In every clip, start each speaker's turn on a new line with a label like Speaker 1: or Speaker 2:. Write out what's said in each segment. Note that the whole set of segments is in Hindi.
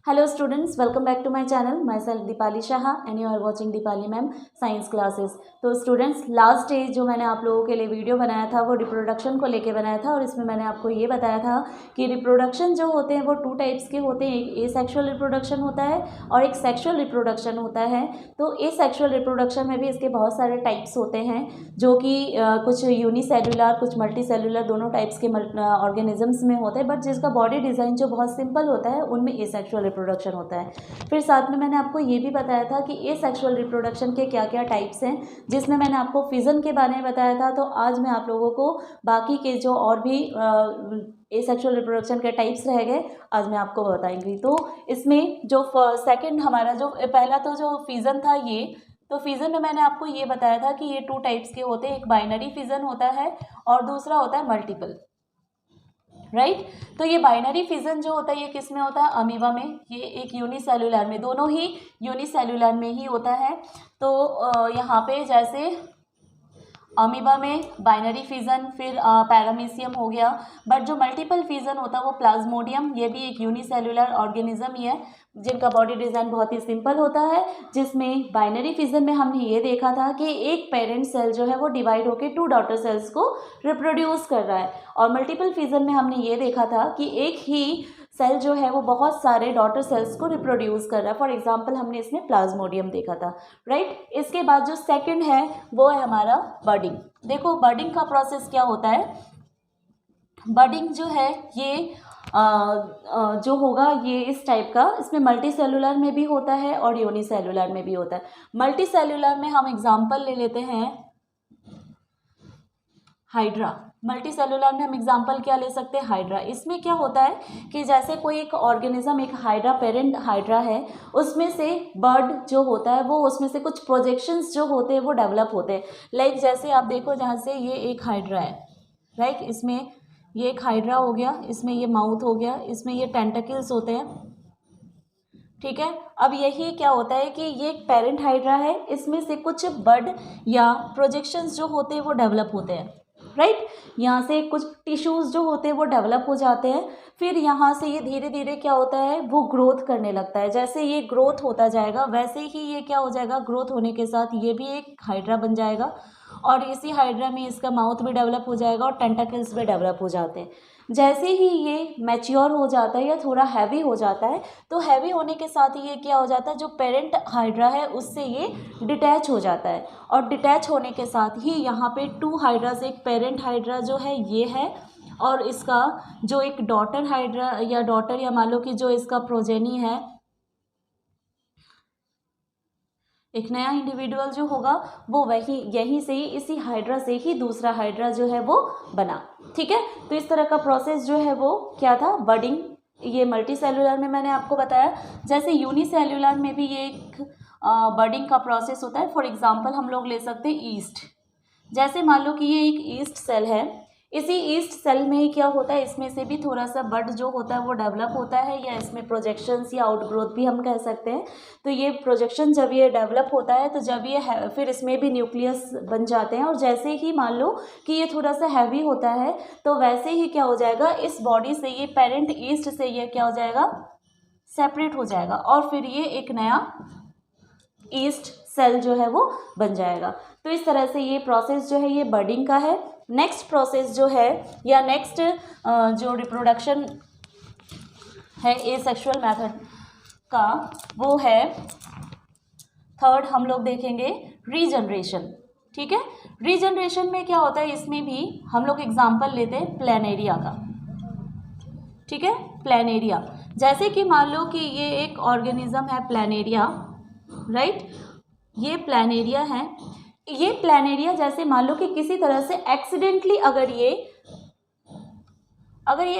Speaker 1: Hello students, welcome back to my channel. Myself Deepali Shaha and you are watching Deepali Ma'am Science Classes. तो स्टूडेंट्स लास्ट डे जो मैंने आप लोगों के लिए वीडियो बनाया था वो रिप्रोडक्शन को लेके बनाया था और इसमें मैंने आपको ये बताया था कि रिप्रोडक्शन जो होते हैं वो टू टाइप्स के होते हैं। एक एसेक्सुअल रिप्रोडक्शन होता है और एक सेक्सुअल रिप्रोडक्शन होता है। तो एसेक्सुअल रिप्रोडक्शन में भी इसके बहुत सारे टाइप्स होते हैं जो कि कुछ यूनिसेलुलर कुछ मल्टीसेलुलर दोनों टाइप्स के ऑर्गेनिजम्स में होते हैं, बट जिसका बॉडी डिज़ाइन जो बहुत सिंपल होता है उनमें एसेक्सुअल रिप्रोडक्शन होता है। फिर साथ में मैंने आपको ये भी बताया था कि एसेक्सुअल रिप्रोडक्शन के क्या क्या टाइप्स हैं, जिसमें मैंने आपको फिजन के बारे में बताया था। तो आज मैं आप लोगों को बाकी के जो और भी एसेक्सुअल रिप्रोडक्शन के टाइप्स रह गए आज मैं आपको बताएंगी। तो इसमें जो सेकंड हमारा जो पहला तो जो फिजन था तो फिजन में मैंने आपको ये बताया था कि ये टू टाइप्स के होते हैं। एक बाइनरी फिजन होता है और दूसरा होता है मल्टीपल, राइट। तो ये बाइनरी फिजन जो होता है ये किस में होता है? अमीबा में। ये एक यूनिसेलुलर में, दोनों ही यूनिसेलुलर में ही होता है। तो यहाँ पे जैसे अमीबा में बाइनरी फिजन, फिर पैरामीशियम हो गया। बट जो मल्टीपल फिजन होता है वो प्लाज्मोडियम, ये भी एक यूनिसेलुलर ऑर्गेनिज्म ही है जिनका बॉडी डिज़ाइन बहुत ही सिंपल होता है। जिसमें बाइनरी फिजन में हमने ये देखा था कि एक पेरेंट सेल जो है वो डिवाइड होकर टू डॉटर सेल्स को रिप्रोड्यूस कर रहा है, और मल्टीपल फिजन में हमने ये देखा था कि एक ही सेल जो है वो बहुत सारे डॉटर सेल्स को रिप्रोड्यूस कर रहा है। फॉर एग्जांपल हमने इसमें प्लाज्मोडियम देखा था, राइट। इसके बाद जो सेकंड है वो है हमारा बडिंग। देखो बडिंग का प्रोसेस क्या होता है। बडिंग जो है ये जो होगा ये इस टाइप का, इसमें मल्टी सेलुलर में भी होता है और यूनिसेलुलर में भी होता है। मल्टी सेलुलर में हम एग्जाम्पल ले लेते हैं हाइड्रा। मल्टी सेलुलर में हम एग्जांपल क्या ले सकते हैं? हाइड्रा। इसमें क्या होता है कि जैसे कोई एक ऑर्गेनिज्म, एक हाइड्रा पेरेंट हाइड्रा है, उसमें से बर्ड जो होता है वो उसमें से कुछ प्रोजेक्शंस जो होते हैं वो डेवलप होते हैं। लाइक जैसे आप देखो जहाँ से ये एक हाइड्रा है, राइट। इसमें ये एक हाइड्रा हो गया, इसमें ये माउथ हो गया, इसमें ये टेंटकल्स होते हैं, ठीक है। अब यही क्या होता है कि ये एक पेरेंट हाइड्रा है, इसमें से कुछ बर्ड या प्रोजेक्शंस जो होते हैं वो डेवलप होते हैं, राइट। यहाँ से कुछ टिश्यूज़ जो होते हैं वो डेवलप हो जाते हैं। फिर यहाँ से ये धीरे धीरे क्या होता है वो ग्रोथ करने लगता है। जैसे ये ग्रोथ होता जाएगा वैसे ही ये क्या हो जाएगा, ग्रोथ होने के साथ ये भी एक हाइड्रा बन जाएगा, और इसी हाइड्रा में इसका माउथ भी डेवलप हो जाएगा और टेंटाकल्स भी डेवलप हो जाते हैं। जैसे ही ये मैच्योर हो जाता है या थोड़ा हैवी हो जाता है, तो हैवी होने के साथ ही ये क्या हो जाता है, जो पेरेंट हाइड्रा है उससे ये डिटैच हो जाता है, और डिटैच होने के साथ ही यहाँ पे टू हाइड्रा से एक पेरेंट हाइड्रा जो है ये है, और इसका जो एक डॉटर हाइड्रा या डॉटर या मान लो कि जो इसका प्रोजेनी है, एक नया इंडिविजुअल जो होगा वो वही यहीं से ही इसी हाइड्रा से ही दूसरा हाइड्रा जो है वो बना, ठीक है। तो इस तरह का प्रोसेस जो है वो क्या था, बडिंग। ये मल्टी सेलुलर में मैंने आपको बताया। जैसे यूनिसेलुलर में भी ये एक बडिंग का प्रोसेस होता है। फॉर एग्जांपल हम लोग ले सकते हैं ईस्ट। जैसे मान लो कि ये एक ईस्ट सेल है, इसी ईस्ट सेल में ही क्या होता है, इसमें से भी थोड़ा सा बड जो होता है वो डेवलप होता है, या इसमें प्रोजेक्शंस या आउटग्रोथ भी हम कह सकते हैं। तो ये प्रोजेक्शन जब ये डेवलप होता है तो जब ये फिर इसमें भी न्यूक्लियस बन जाते हैं, और जैसे ही मान लो कि ये थोड़ा सा हैवी होता है तो वैसे ही क्या हो जाएगा, इस बॉडी से ये पेरेंट ईस्ट से ये क्या हो जाएगा, सेपरेट हो जाएगा, और फिर ये एक नया ईस्ट सेल जो है वो बन जाएगा। तो इस तरह से ये प्रोसेस जो है ये बडिंग का है। नेक्स्ट प्रोसेस जो है या नेक्स्ट जो रिप्रोडक्शन है एसेक्सुअल मेथड का, वो है थर्ड हम लोग देखेंगे रीजनरेशन, ठीक है। रीजनरेशन में क्या होता है, इसमें भी हम लोग एग्जांपल लेते हैं प्लेनेरिया का, ठीक है। प्लेनेरिया, जैसे कि मान लो कि ये एक ऑर्गेनिज्म है प्लेनेरिया, राइट। ये प्लेनेरिया है। ये प्लेनेरिया जैसे मान लो कि किसी तरह से एक्सीडेंटली अगर ये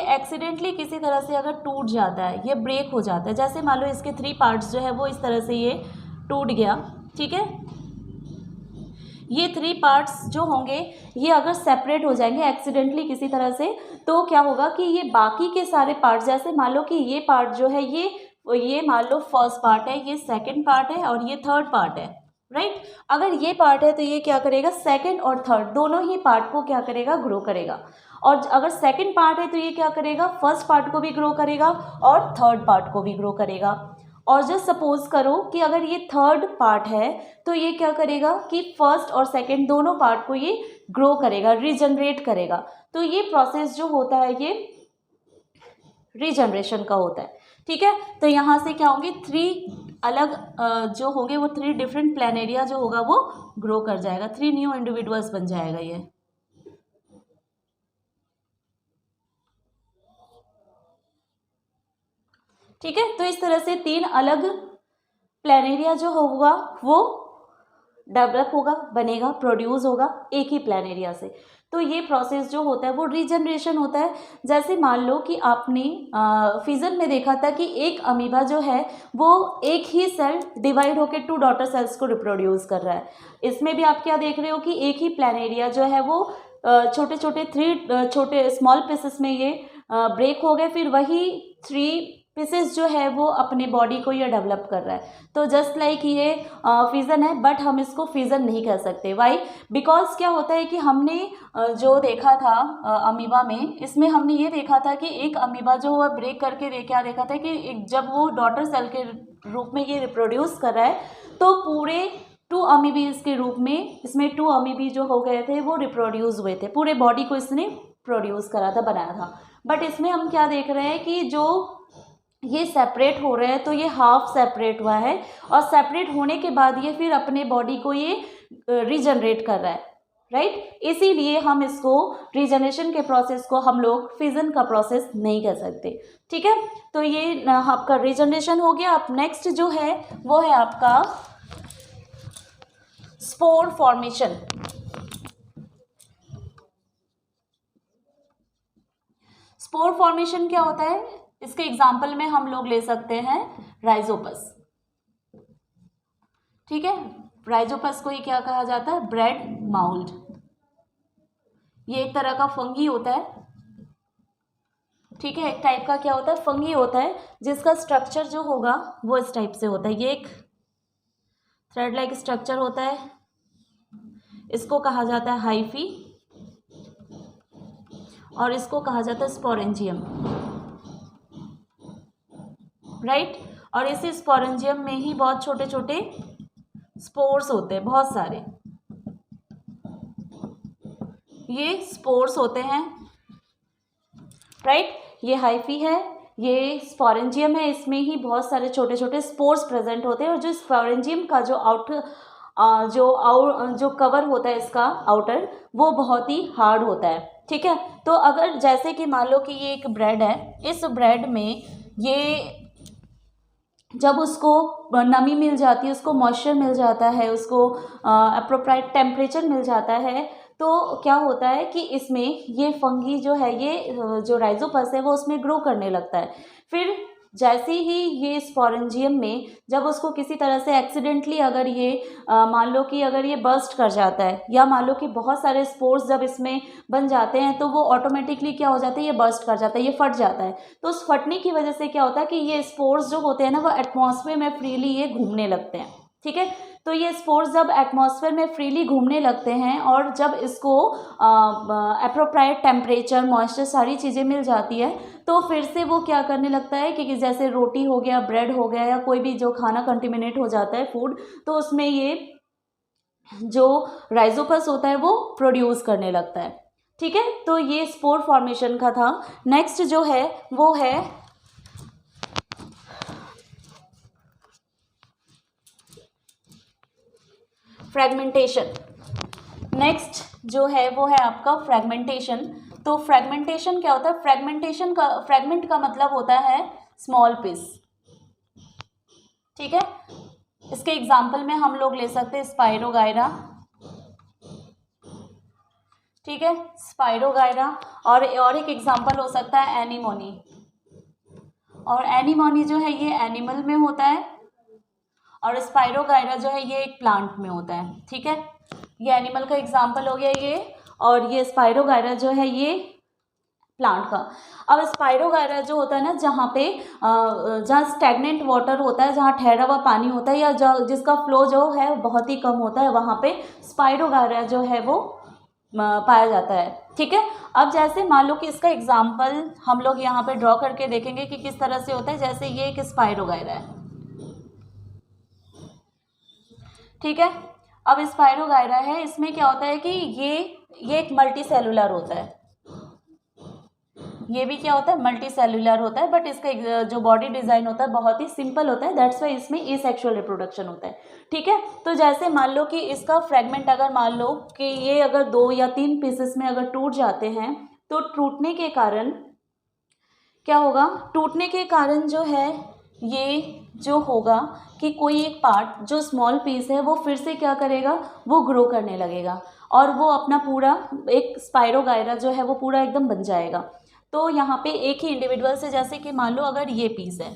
Speaker 1: एक्सीडेंटली किसी तरह से अगर टूट जाता है, ये ब्रेक हो जाता है, जैसे मान लो इसके 3 पार्ट्स जो है वो इस तरह से ये टूट गया, ठीक है। ये 3 पार्ट्स जो होंगे ये अगर सेपरेट हो जाएंगे एक्सीडेंटली किसी तरह से, तो क्या होगा कि ये बाकी के सारे पार्ट्स, जैसे मान लो कि ये पार्ट जो है ये मान लो फर्स्ट पार्ट है, ये सेकंड पार्ट है और ये थर्ड पार्ट है, राइट। अगर ये पार्ट है तो ये क्या करेगा, सेकंड और थर्ड दोनों ही पार्ट को क्या करेगा, ग्रो करेगा। और अगर सेकंड पार्ट है तो ये क्या करेगा, फर्स्ट पार्ट को भी ग्रो करेगा और थर्ड पार्ट को भी ग्रो करेगा। और जस्ट सपोज करो कि अगर ये थर्ड पार्ट है तो ये क्या करेगा कि फर्स्ट और सेकंड दोनों पार्ट को ये ग्रो करेगा, रीजनरेट करेगा। तो ये प्रोसेस जो होता है ये रीजनरेशन का होता है। ठीक है, तो यहाँ से क्या होंगे, 3 अलग जो होंगे वो 3 डिफरेंट प्लानेरिया जो होगा वो ग्रो कर जाएगा, 3 न्यू इंडिविजुअल्स बन जाएगा ये। ठीक है, तो इस तरह से 3 अलग प्लानेरिया जो होगा वो डेवलप होगा, बनेगा, प्रोड्यूस होगा एक ही प्लानेरिया से। तो ये प्रोसेस जो होता है वो रीजनरेशन होता है। जैसे मान लो कि आपने फिजन में देखा था कि एक अमीबा जो है वो एक ही सेल डिवाइड होकर 2 डॉटर सेल्स को रिप्रोड्यूस कर रहा है। इसमें भी आप क्या देख रहे हो कि एक ही प्लानेरिया जो है वो छोटे छोटे 3 छोटे स्मॉल पीसेस में ये ब्रेक हो गए, फिर वही 3 पीसेस जो है वो अपने बॉडी को ये डेवलप कर रहा है। तो जस्ट लाइक ये फिजन है, बट हम इसको फिजन नहीं कह सकते। वाई? बिकॉज क्या होता है कि हमने जो देखा था अमीबा में, इसमें हमने ये देखा था कि एक अमीबा जो है ब्रेक करके क्या देखा था कि जब वो डॉटर सेल के रूप में ये रिप्रोड्यूस कर रहा है तो पूरे 2 अमीबीज के रूप में इसमें 2 अमीबी जो हो गए थे वो रिप्रोड्यूस हुए थे, पूरे बॉडी को इसने प्रोड्यूस करा था, बनाया था। बट इसमें हम क्या देख रहे हैं कि जो ये सेपरेट हो रहे हैं तो ये हाफ सेपरेट हुआ है, और सेपरेट होने के बाद ये फिर अपने बॉडी को ये रीजनरेट कर रहा है, राइट? इसीलिए हम इसको रीजनरेशन के प्रोसेस को हम लोग फिजन का प्रोसेस नहीं कह सकते। ठीक है, तो ये आपका रीजनरेशन हो गया। अब नेक्स्ट जो है वो है आपका स्पोर फॉर्मेशन। स्पोर फॉर्मेशन क्या होता है, इसके एग्जाम्पल में हम लोग ले सकते हैं राइजोपस। ठीक है, राइजोपस को ही क्या कहा जाता है, ब्रेड माउल्ड। ये एक तरह का फंगी होता है। ठीक है, एक टाइप का क्या होता है, फंगी होता है, जिसका स्ट्रक्चर जो होगा वो इस टाइप से होता है। ये एक थ्रेड लाइक स्ट्रक्चर होता है, इसको कहा जाता है हाइफी, और इसको कहा जाता है स्पोरेंजियम, राइट? और इसी स्पोरेंजियम में ही बहुत छोटे छोटे स्पोर्स होते हैं, बहुत सारे ये स्पोर्स होते हैं, राइट? ये हाइफी है, ये स्पोरेंजियम है, इसमें ही बहुत सारे छोटे छोटे स्पोर्स प्रेजेंट होते हैं। और जो स्पोरेंजियम का जो कवर होता है इसका आउटर, वो बहुत ही हार्ड होता है। ठीक है, तो अगर जैसे कि मान लो कि ये एक ब्रेड है, इस ब्रेड में ये जब उसको नमी मिल जाती है, उसको मॉइस्चर मिल जाता है, उसको अप्रोप्रिएट टेम्परेचर मिल जाता है, तो क्या होता है कि इसमें ये फंगी जो है, ये जो राइजोपस है वो उसमें ग्रो करने लगता है। फिर जैसे ही ये स्पोरेंजियम में जब उसको किसी तरह से एक्सीडेंटली अगर ये मान लो कि अगर ये बर्स्ट कर जाता है, या मान लो कि बहुत सारे स्पोर्स जब इसमें बन जाते हैं तो वो ऑटोमेटिकली क्या हो जाता है, ये बर्स्ट कर जाता है, ये फट जाता है। तो उस फटने की वजह से क्या होता है कि ये स्पोर्स जो होते हैं ना वो एटमॉस्फेयर में फ्रीली ये घूमने लगते हैं। ठीक है, तो ये स्पोर्स जब एटमॉस्फेयर में फ्रीली घूमने लगते हैं और जब इसको अप्रोप्रिएट टेम्परेचर, मॉइस्चर, सारी चीज़ें मिल जाती है, तो फिर से वो क्या करने लगता है कि जैसे रोटी हो गया, ब्रेड हो गया, या कोई भी जो खाना कंटेमिनेट हो जाता है फूड, तो उसमें ये जो राइजोपस होता है वो प्रोड्यूस करने लगता है। ठीक है, तो ये स्पोर फॉर्मेशन का था। नेक्स्ट जो है वो है फ्रेगमेंटेशन। नेक्स्ट जो है वो है आपका फ्रेगमेंटेशन। तो फ्रेगमेंटेशन क्या होता है, फ्रेगमेंट का मतलब होता है स्मॉल पीस। ठीक है, इसके एग्जाम्पल में हम लोग ले सकते हैं स्पाइरोगायरा। ठीक है, स्पाइरोगायरा, और एक एग्जाम्पल हो सकता है एनीमोनी। और एनीमोनी जो है ये एनिमल में होता है, और स्पाइरोगायरा जो है ये एक प्लांट में होता है। ठीक है, ये एनिमल का एग्जाम्पल हो गया ये, और ये स्पाइरोगायरा जो है ये प्लांट का। अब स्पाइरोगायरा जो होता है ना, जहाँ स्टैग्नेंट वाटर होता है, जहाँ ठहरा हुआ पानी होता है, या जिसका फ्लो जो है बहुत ही कम होता है, वहाँ पे स्पाइरोगायरा जो है वो पाया जाता है। ठीक है, अब जैसे मान लो कि इसका एग्जाम्पल हम लोग यहाँ पे ड्रॉ करके देखेंगे कि किस तरह से होता है। जैसे ये एक स्पाइरोगायरा है, ठीक है। अब स्पाइरोगायरा है, इसमें क्या होता है कि ये एक मल्टी सेलुलर होता है, ये भी क्या होता है, मल्टी सेलुलर होता है, बट इसका जो बॉडी डिजाइन होता है बहुत ही सिंपल होता है, दैट्स वाई इसमें एसेक्सुअल रिप्रोडक्शन होता है। ठीक है, तो जैसे मान लो कि इसका फ्रेगमेंट अगर मान लो कि ये अगर 2 या 3 पीसेस में अगर टूट जाते हैं तो टूटने के कारण क्या होगा, टूटने के कारण जो है ये जो होगा कि कोई एक पार्ट जो स्मॉल पीस है वो फिर से क्या करेगा, वो ग्रो करने लगेगा और वो अपना पूरा एक स्पाइरोगायरा जो है वो पूरा एकदम बन जाएगा। तो यहाँ पे एक ही इंडिविजुअल से, जैसे कि मान लो अगर ये पीस है,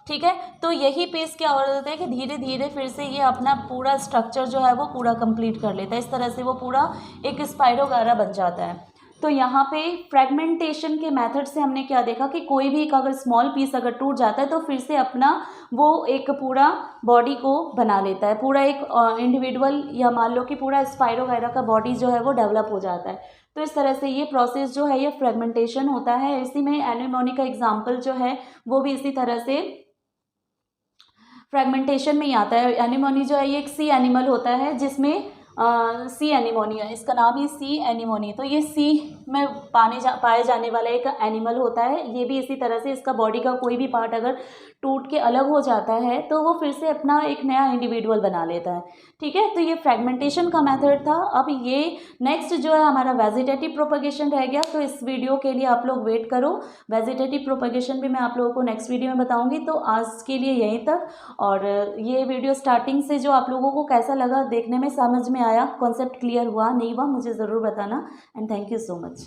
Speaker 1: ठीक है, तो यही पीस क्या हो जाता है कि धीरे धीरे फिर से ये अपना पूरा स्ट्रक्चर जो है वो पूरा कंप्लीट कर लेता है। इस तरह से वो पूरा एक स्पाइरोगायरा बन जाता है। तो यहाँ पे फ्रेगमेंटेशन के मेथड से हमने क्या देखा कि कोई भी एक अगर स्मॉल पीस अगर टूट जाता है तो फिर से अपना वो एक पूरा बॉडी को बना लेता है, पूरा एक इंडिविजुअल या मान लो कि पूरा स्पाइरोगायरा का बॉडी जो है वो डेवलप हो जाता है। तो इस तरह से ये प्रोसेस जो है ये फ्रेगमेंटेशन होता है। इसी में एनीमोनी का एग्जाम्पल जो है वो भी इसी तरह से फ्रेगमेंटेशन में ही आता है। एनीमोनी जो है ये एक सी एनिमल होता है जिसमें सी एनीमोनी है, इसका नाम ही सी एनीमोनी। तो ये सी में पाए जाने वाला एक एनिमल होता है। ये भी इसी तरह से इसका बॉडी का कोई भी पार्ट अगर टूट के अलग हो जाता है तो वो फिर से अपना एक नया इंडिविजुअल बना लेता है। ठीक है, तो ये फ्रेगमेंटेशन का मेथड था। अब ये नेक्स्ट जो है हमारा वेजिटेटिव प्रोपगेशन रह गया, तो इस वीडियो के लिए आप लोग वेट करो। वेजिटेटिव प्रोपगेशन भी मैं आप लोगों को नेक्स्ट वीडियो में बताऊंगी। तो आज के लिए यहीं तक। और ये वीडियो स्टार्टिंग से जो आप लोगों को कैसा लगा, देखने में समझ में आया, कॉन्सेप्ट क्लियर हुआ नहीं हुआ, मुझे ज़रूर बताना। And thank you so much.